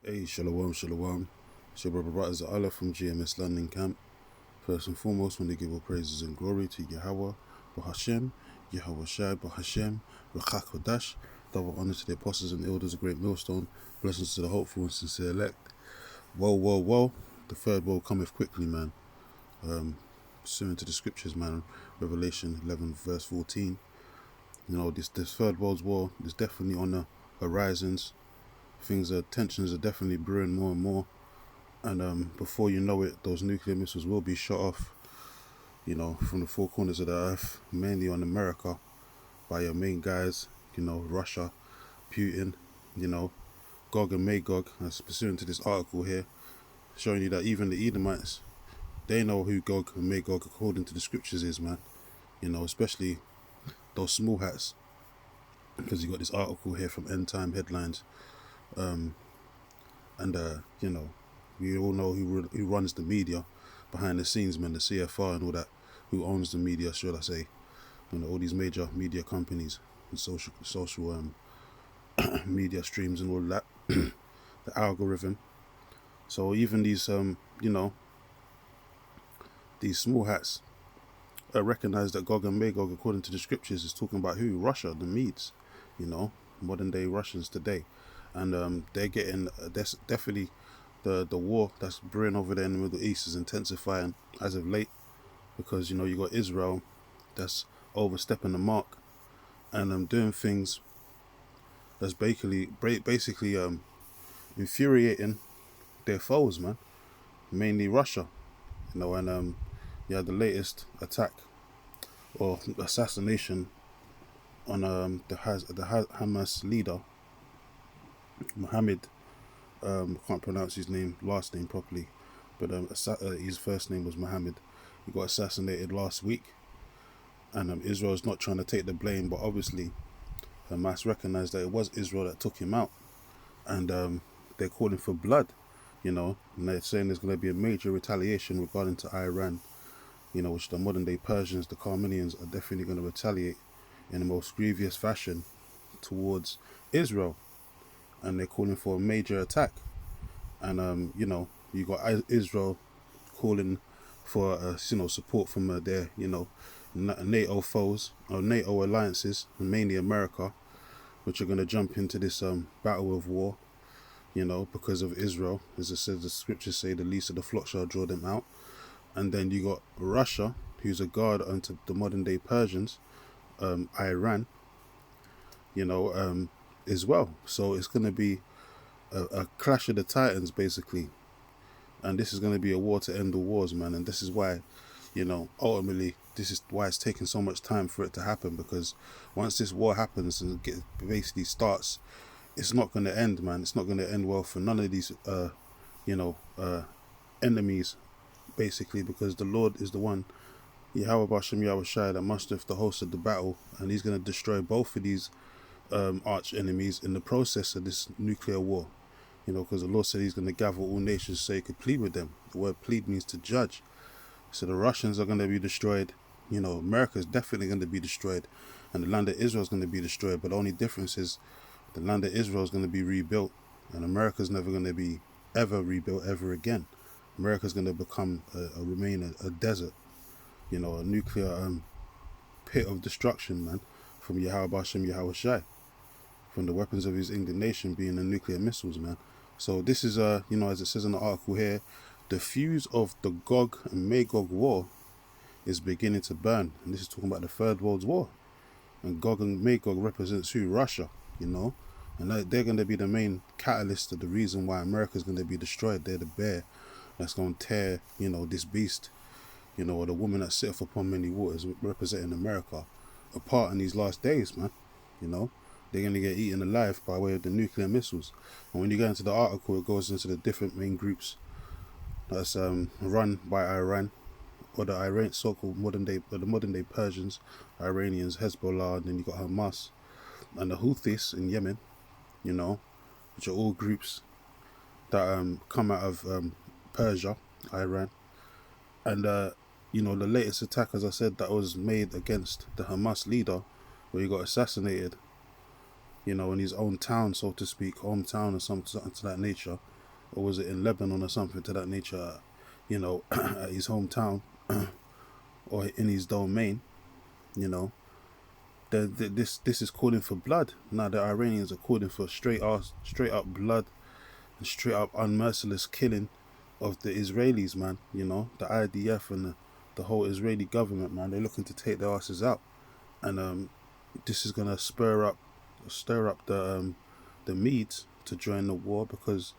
Hey, shalom, shalom. It's your brother brothers Allah from GMS London Camp. First and foremost, when they give all praises and glory to Yahweh, Bahashem, Yahweh Shai, Bahashem, Rachak Kodash. Double honor to the apostles and elders of Great Millstone. Blessings to the hopeful and sincere elect. Whoa, whoa, whoa. The third woe cometh quickly, man. Pursuant to the scriptures, man. Revelation 11, verse 14. You know, this third world's war is definitely on the horizons. Tensions are definitely brewing more and more. And before you know it, those nuclear missiles will be shot off, from the four corners of the earth, mainly on America, by your main guys, Russia, Putin, Gog and Magog, as pursuant to this article here, showing you that even the Edomites, they know who Gog and Magog, according to the scriptures, is, man. Especially those small hats, because you got this article here from End Time Headlines, and we all know who runs the media behind the scenes, man, the CFR and all that, who owns the media, should I say, all these major media companies and social media streams and all that, the algorithm. So even these small hats recognize that Gog and Magog, according to the scriptures, is talking about who? Russia, the Medes, modern day Russians today. And they're getting, that's definitely the war that's brewing over there in the Middle East is intensifying as of late, because you got Israel that's overstepping the mark and doing things that's basically infuriating their foes, man, mainly Russia, and yeah, the latest attack or assassination on the Hamas leader Mohammed. I can't pronounce his last name properly, but his first name was Mohammed. He got assassinated last week, and Israel's not trying to take the blame, but obviously Hamas recognized that it was Israel that took him out, and they're calling for blood, and they're saying there's going to be a major retaliation regarding to Iran, which the modern day Persians, the Armenians, are definitely going to retaliate in the most grievous fashion towards Israel, and they're calling for a major attack. And you got Israel calling for support from their NATO foes or NATO alliances, mainly America, which are going to jump into this battle of war, because of Israel. As it says, the scriptures say, the least of the flock shall draw them out. And then you got Russia, who's a guard unto the modern day Persians, Iran, as well. So it's going to be a clash of the titans, basically. And this is going to be a war to end the wars, man. And this is why, ultimately, this is why it's taking so much time for it to happen. Because once this war happens and basically starts, it's not going to end, man. It's not going to end well for none of these, enemies, basically, because the Lord is the one, Yahweh Bashem Yahweh Shai, that mustereth the host of the battle, and he's going to destroy both of these arch enemies in the process of this nuclear war. Because the Lord said he's going to gather all nations so he could plead with them. The word plead means to judge. So the Russians are going to be destroyed. America is definitely going to be destroyed. And the land of Israel is going to be destroyed. But the only difference is the land of Israel is going to be rebuilt. And America is never going to be ever rebuilt ever again. America is going to become, remain a desert. A nuclear pit of destruction, man. From Yahweh Bashem Yahweh Shai. From the weapons of his indignation being the nuclear missiles, man. So this is, as it says in the article here, the fuse of the Gog and Magog war is beginning to burn. And this is talking about the Third World War. And Gog and Magog represents who? Russia, And they're going to be the main catalyst of the reason why America's going to be destroyed. They're the bear that's going to tear, this beast, or the woman that sitteth upon many waters, representing America, apart in these last days, man. They're going to get eaten alive by way of the nuclear missiles. And when you go into the article, it goes into the different main groups that's run by Iran, or the so-called modern day Persians, Iranians, Hezbollah, and then you got Hamas and the Houthis in Yemen, which are all groups that come out of Persia, Iran. And the latest attack, as I said, that was made against the Hamas leader, where he got assassinated, in his own town, so to speak, hometown or something to that nature, or was it in Lebanon or something to that nature, at his hometown or in his domain, you know, this is calling for blood. Now the Iranians are calling for straight up blood and straight up unmerciless killing of the Israelis, man. The IDF and the whole Israeli government, man. They're looking to take their asses out, and this is gonna stir up the Medes to join the war, because,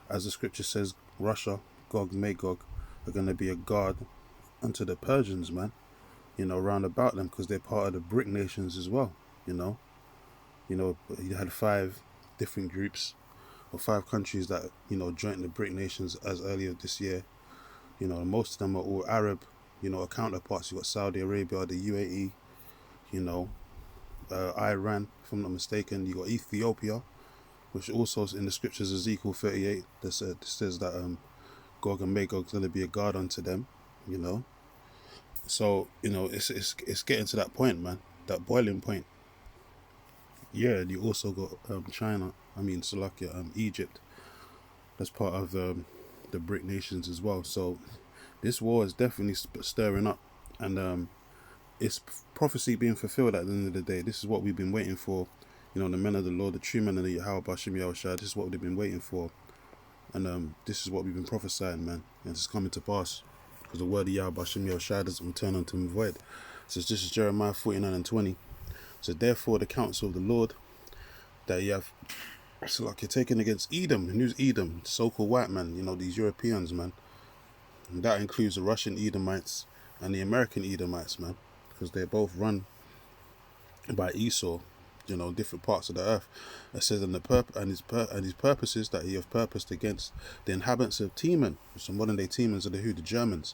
as the scripture says, Russia, Gog, Magog, are gonna be a guard unto the Persians, man. Round about them, because they're part of the BRIC nations as well. You had 5 different groups or 5 countries that joined the BRIC nations as earlier this year. Most of them are all Arab, counterparts. You got Saudi Arabia, the UAE, Iran, if I'm not mistaken. You got Ethiopia, which also in the scriptures, Ezekiel 38, that says that Gog and Magog is going to be a guard unto them. So it's getting to that point, man, that boiling point. Yeah, and you also got China. Slovakia, Egypt. That's part of the BRIC nations as well. So this war is definitely stirring up, and it's prophecy being fulfilled at the end of the day. This is what we've been waiting for. The men of the Lord, the true men of the Yahweh Bashim Yahushua. This is what they've been waiting for, and this is what we've been prophesying, man. And it's coming to pass, because the word of Yahweh Bashim Yahushua doesn't return unto him void. So this is Jeremiah 49:20. So therefore, the counsel of the Lord that you have, so like you're taking against Edom. And who's Edom? So-called white man. These Europeans, man. And that includes the Russian Edomites and the American Edomites, man, because they're both run by Esau. Different parts of the earth. It says, and his purposes that he have purposed against the inhabitants of Teman. Some modern day Temans are the Germans.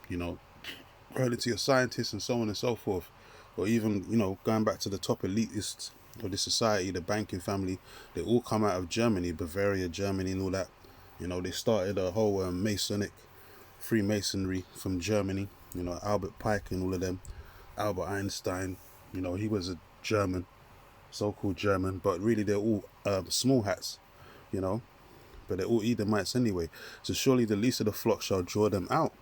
Reality of scientists and so on and so forth, or even going back to the top elitists of the society, the banking family. They all come out of Germany, Bavaria, Germany, and all that. They started a whole Freemasonry from Germany. Albert Pike and all of them. Albert Einstein. He was a German, so-called German, but really they're all small hats. But they're all Edomites anyway. So surely the least of the flock shall draw them out.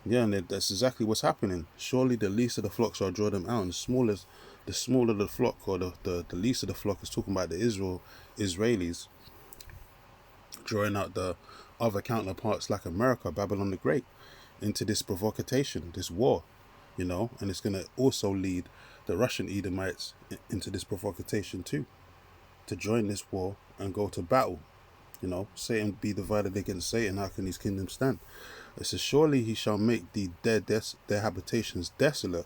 Yeah, and that's exactly what's happening. Surely the least of the flock shall draw them out. And the smaller the flock, or the least of the flock, is talking about the Israelis drawing out the other counterparts like America, Babylon the Great, into this provocation, this war, and it's going to also lead the Russian Edomites into this provocation too, to join this war and go to battle. Satan be divided against Satan. How can his kingdom stand? It says, surely he shall make their habitations desolate.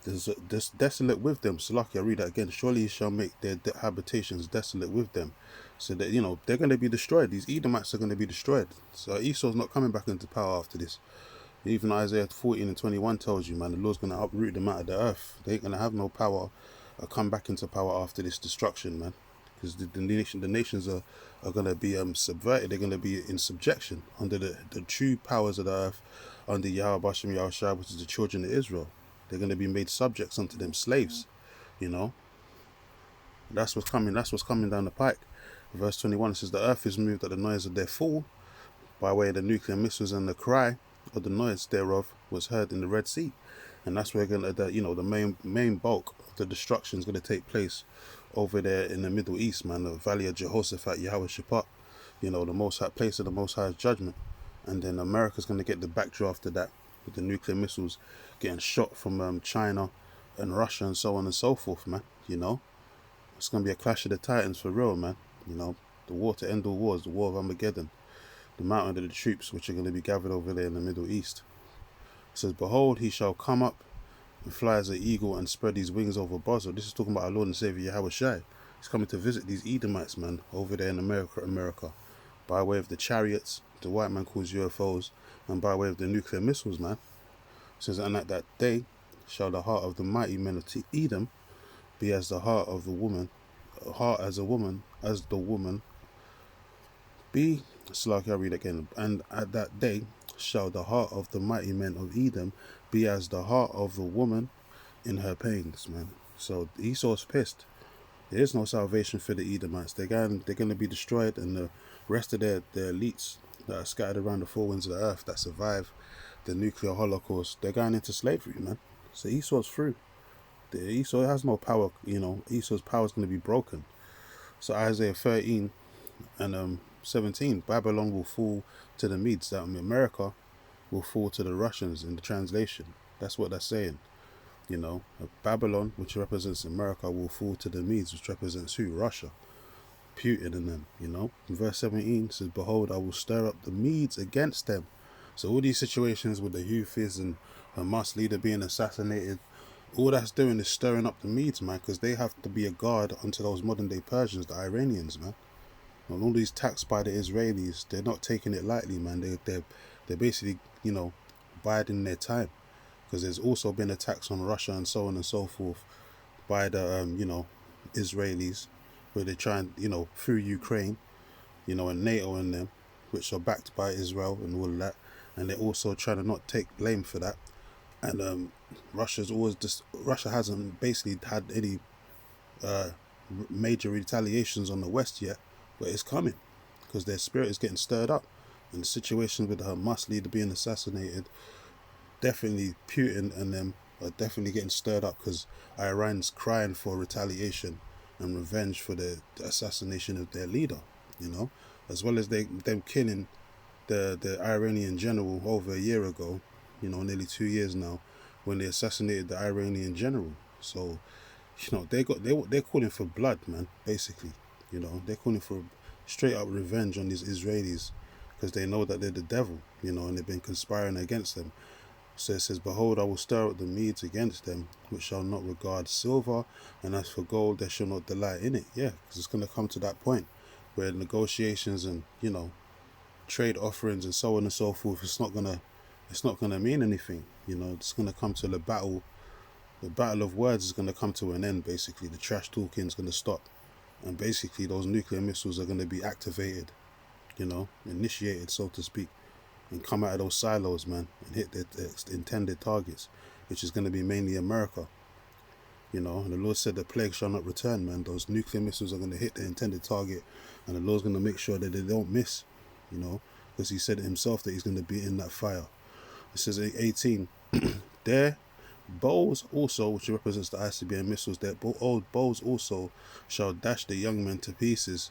There's desolate with them. Salaki, I read that again. Surely he shall make their habitations desolate with them. So that, they're going to be destroyed. These Edomites are going to be destroyed. So Esau's not coming back into power after this. Even Isaiah 14:21 tells you, man, the Lord's going to uproot them out of the earth. They ain't going to have no power or come back into power after this destruction, man. Because the nations are going to be subverted. They're going to be in subjection under the true powers of the earth, under Yahweh Bashim Yahushua, which is the children of Israel. They're going to be made subjects unto them, slaves. That's what's coming. That's what's coming down the pike. Verse 21, it says, the earth is moved at the noise of their fall, by way of the nuclear missiles, and the cry of the noise thereof was heard in the Red Sea. And that's where the main bulk of the destruction is going to take place over there in the Middle East, man. The Valley of Jehoshaphat, Yahweh Shaphat, the most high place of the most high judgment. And then America's going to get the backdraft of that, with the nuclear missiles getting shot from China and Russia and so on and so forth, man. It's going to be a clash of the titans for real, man. The war to end all wars, the war of Armageddon, the mountain of the troops which are going to be gathered over there in the Middle East. It says, behold, he shall come up and fly as an eagle and spread his wings over Basra. This is talking about our Lord and Savior Yahweh Shai. He's coming to visit these Edomites, man, over there in America, by way of the chariots, the white man calls UFOs, and by way of the nuclear missiles, man. It says, and at that day shall the heart of the mighty men of Edom be as the heart of the woman, as the woman be. So like I read again, and at that day shall the heart of the mighty men of Edom be as the heart of the woman in her pains, man. So Esau's pissed. There is no salvation for the Edomites. They're going to be destroyed, and the rest of their elites that are scattered around the four winds of the earth that survive the nuclear holocaust, they're going into slavery, man. So Esau's through. Esau has no power. Esau's power is going to be broken. So Isaiah 13 and 17, Babylon will fall to the Medes. That America will fall to the Russians in the translation. That's what that's saying. Babylon, which represents America, will fall to the Medes, which represents who? Russia. Putin and them, In verse 17 says, behold, I will stir up the Medes against them. So all these situations with the Houthis and Hamas leader being assassinated, all that's doing is stirring up the Medes, man, because they have to be a guard unto those modern day Persians, the Iranians, man. And all these attacks by the Israelis, they're not taking it lightly, man. They're basically, biding their time, because there's also been attacks on Russia and so on and so forth by the Israelis, where they try and through Ukraine, and NATO and them, which are backed by Israel and all of that, and they're also trying to not take blame for that. And Russia hasn't basically had any major retaliations on the West yet, but it's coming, because their spirit is getting stirred up, and the situation with the Hamas leader being assassinated, definitely Putin and them are definitely getting stirred up, because Iran's crying for retaliation and revenge for the assassination of their leader, as well as them killing the Iranian general over a year ago, nearly 2 years now, when they assassinated the Iranian general. So, they're calling for blood, man. Basically, they're calling for straight up revenge on these Israelis, because they know that they're the devil, and they've been conspiring against them. So it says, behold, I will stir up the Medes against them, which shall not regard silver, and as for gold, they shall not delight in it. Yeah, because it's going to come to that point where negotiations and trade offerings and so on and so forth, it's not gonna mean anything. It's gonna come to the battle. The battle of words is gonna come to an end. Basically, the trash talking is gonna stop, and basically those nuclear missiles are gonna be activated, initiated, so to speak, and come out of those silos, man, and hit their intended targets, which is gonna be mainly America. And the Lord said the plague shall not return, man. Those nuclear missiles are gonna hit their intended target, and the Lord's gonna make sure that they don't miss. Because he said it himself that he's going to be in that fire. It says 18, their bows also, which represents the ICBM missiles, their old bows also shall dash the young men to pieces,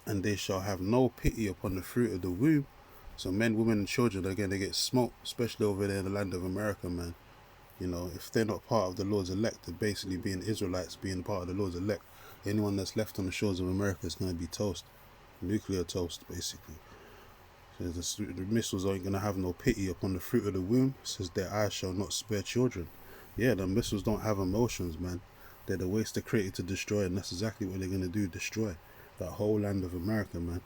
and they shall have no pity upon the fruit of the womb. So men, women, and children are going to get smoked, especially over there in the land of America, man. If they're not part of the Lord's elect, they're basically being Israelites, being part of the Lord's elect. Anyone that's left on the shores of America is going to be toast. Nuclear toast, basically. Says the missiles ain't going to have no pity upon the fruit of the womb. Says their eyes shall not spare children. Yeah, the missiles don't have emotions, man. They're the waste they're created to destroy, and that's exactly what they're going to do, destroy that whole land of America, man.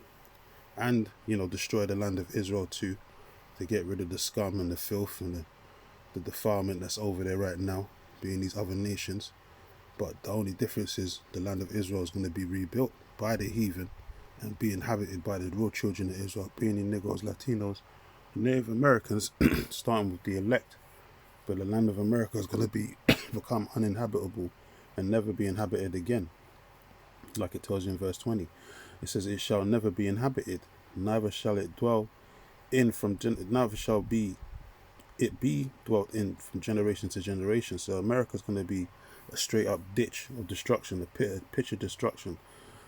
And, destroy the land of Israel too, to get rid of the scum and the filth and the defilement that's over there right now, being these other nations. But the only difference is the land of Israel is going to be rebuilt by the heathen and be inhabited by the real children of Israel, being the Negroes, Latinos, Native Americans, starting with the elect. But the land of America is going to be become uninhabitable and never be inhabited again, like it tells you in verse 20. It says, it shall never be inhabited, neither shall it dwell in neither shall it be dwelt in from generation to generation. So America's going to be a straight up ditch of destruction, a pitch of destruction.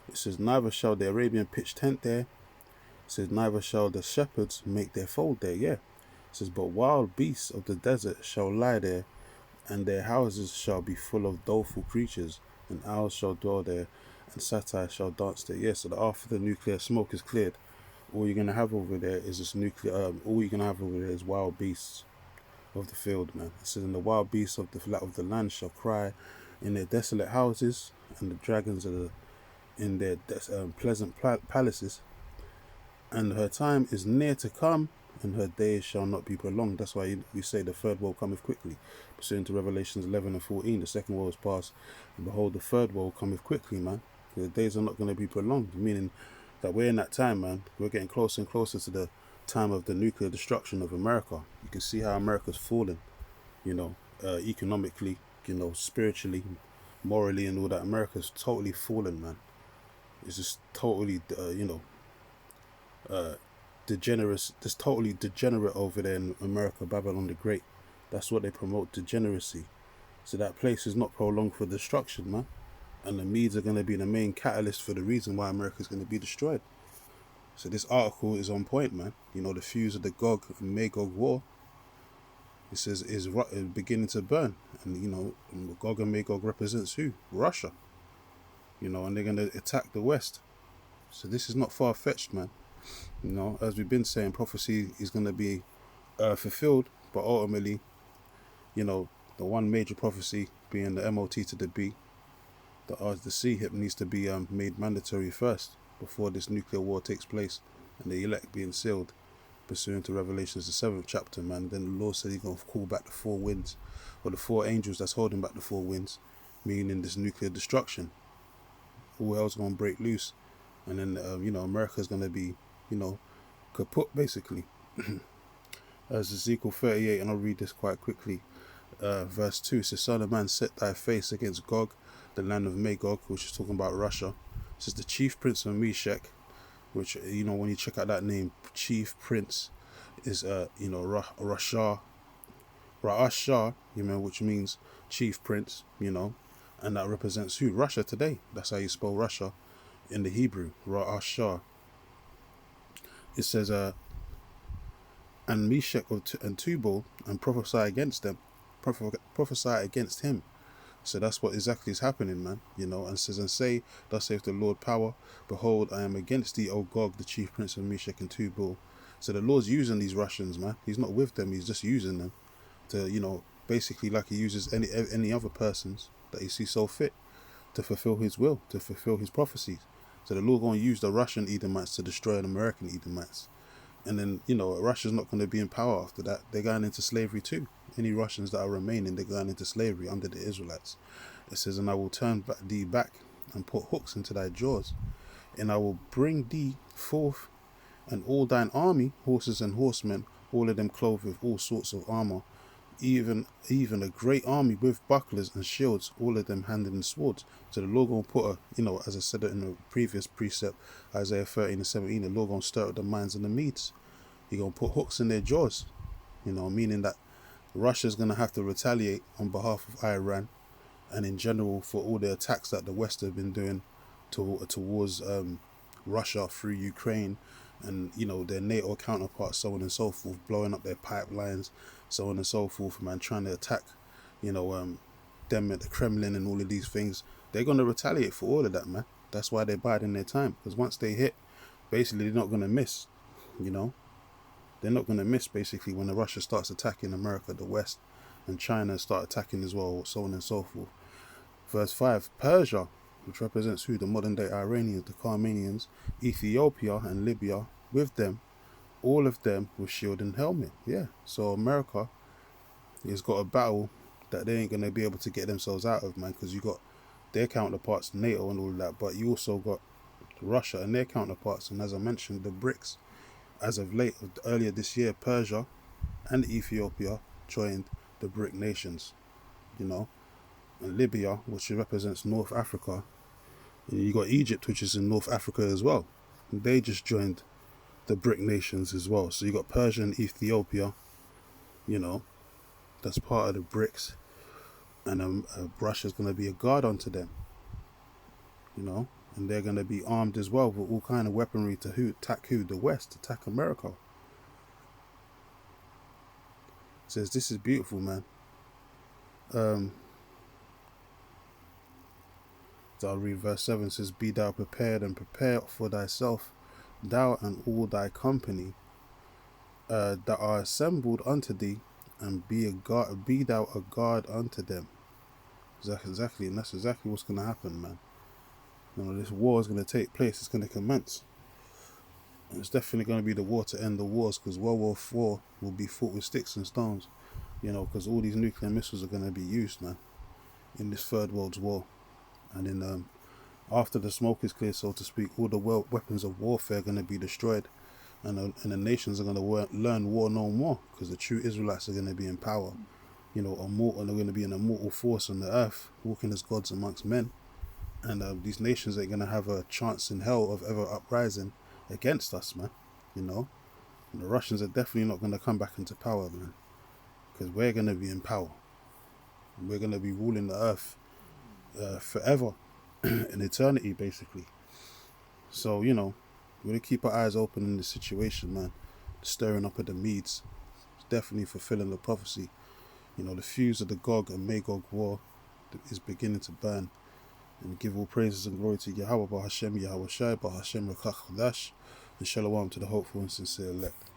It says, neither shall the Arabian pitch tent there. It says, neither shall the shepherds make their fold there. Yeah. It says, but wild beasts of the desert shall lie there, and their houses shall be full of doleful creatures, and owls shall dwell there, and satyrs shall dance there. Yeah, so that after the nuclear smoke is cleared, all you're going to have over there is this all you're going to have over there is wild beasts of the field, man. It says, and the wild beasts of the land shall cry in their desolate houses, and the dragons in their pleasant palaces, and her time is near to come, and her days shall not be prolonged. That's why we say the third woe cometh quickly. Pursuant to Revelations 11 and 14, the second woe is past, and behold, the third woe cometh quickly, man. The days are not going to be prolonged, meaning that we're in that time, man. We're getting closer and closer to the time of the nuclear destruction of America. You can see how America's fallen, economically, spiritually, morally and all that. America's totally fallen, man. It's just totally, degenerate. It's totally degenerate over there in America, Babylon the Great. That's what they promote, degeneracy. So that place is not prolonged for destruction, man. And the Medes are going to be the main catalyst for the reason why America is going to be destroyed. So this article is on point, man. You know, the fuse of the Gog and Magog war, it says, is beginning to burn. And, you know, Gog and Magog represents who? Russia. You know, and they're going to attack the West. So this is not far-fetched, man. You know, as we've been saying, prophecy is going to be fulfilled, but ultimately, you know, the one major prophecy being the MOT to the B, the C hip needs to be made mandatory first before this nuclear war takes place and the elect being sealed, pursuant to Revelations the 7th chapter, man. Then the Lord said he's going to call back the four winds, or the four angels that's holding back the four winds, meaning this nuclear destruction. All hell's going to break loose, and then you know, America's going to be, you know, kaput basically. As Ezekiel 38, and I'll read this quite quickly. Verse 2 says, Son of man, set thy face against Gog, the land of Magog, which is talking about Russia. It says the chief prince of Meshech, which, you know, when you check out that name, chief prince, is you know, Ra'ashah, you know, which means chief prince, you know, and that represents who? Russia today. That's how you spell Russia in the Hebrew, Ra'ashah. It says, and Meshach and Tubal, and prophesy against them, prophesy against him. So that's what exactly is happening, man. You know, and says, and say, thus saith the Lord power, behold, I am against thee, O Gog, the chief prince of Meshach and Tubal. So the Lord's using these Russians, man. He's not with them, he's just using them to, you know, basically like he uses any other persons that he sees so fit to fulfill his will, to fulfill his prophecies. So the Lord going to use the Russian Edomites to destroy the American Edomites. And then, you know, Russia's not going to be in power after that. They're going into slavery too. Any Russians that are remaining, they're going into slavery under the Israelites. It says, and I will turn thee back and put hooks into thy jaws, and I will bring thee forth, and all thine army, horses and horsemen, all of them clothed with all sorts of armor, even a great army with bucklers and shields, all of them handling swords. So the Lord going to put you know, as I said in the previous precept, Isaiah 13 and 17, the Lord going to stir up the minds of the Medes. He's going to put hooks in their jaws, you know, meaning that Russia's going to have to retaliate on behalf of Iran and in general for all the attacks that the West have been doing towards Russia through Ukraine, and, you know, their NATO counterparts, so on and so forth, blowing up their pipelines, so on and so forth, man, trying to attack, you know, them at the Kremlin and all of these things. They're going to retaliate for all of that, man. That's why they're biding their time, because once they hit, basically they're not going to miss, you know. They're not going to miss, basically, when the Russia starts attacking America, the West, and China start attacking as well, so on and so forth. Verse 5, Persia, which represents who? The modern-day Iranians, the Carmanians, Ethiopia and Libya, with them, all of them with shield and helmet. Yeah, so America has got a battle that they ain't going to be able to get themselves out of, man, because you got their counterparts, NATO and all of that, but you also got Russia and their counterparts, and as I mentioned, the BRICS. As of earlier this year, Persia and Ethiopia joined the BRIC nations, you know, and Libya, which represents North Africa. And you got Egypt, which is in North Africa as well. And they just joined the BRIC nations as well. So you got Persia and Ethiopia, you know, that's part of the BRICS. And Russia's going to be a guard onto them, you know, and they're going to be armed as well with all kind of weaponry to attack the West, attack America. It says, this is beautiful, man. So I'll read verse 7. It says, be thou prepared and prepare for thyself, thou and all thy company that are assembled unto thee, and be thou a guard unto them. Exactly, and that's exactly what's going to happen, man. You know, this war is going to take place. It's going to commence. And it's definitely going to be the war to end the wars, because World War IV will be fought with sticks and stones. You know, because all these nuclear missiles are going to be used, man, in this Third World War. And then after the smoke is clear, so to speak, all the weapons of warfare are going to be destroyed. And the nations are going to learn war no more, because the true Israelites are going to be in power. you know, immortal, and are going to be an immortal force on the earth, walking as gods amongst men. And these nations ain't going to have a chance in hell of ever uprising against us, man. You know, and the Russians are definitely not going to come back into power, man, because we're going to be in power. We're going to be ruling the earth forever, in eternity, basically. So, you know, we're going to keep our eyes open in this situation, man. The stirring up of the Medes. It's definitely fulfilling the prophecy. You know, the fuse of the Gog and Magog war is beginning to burn. And give all praises and glory to Yahweh, Bahashem, Yahweh Shai, Bahashem, Rakach Chadash, and Shalom to the hopeful and sincere elect.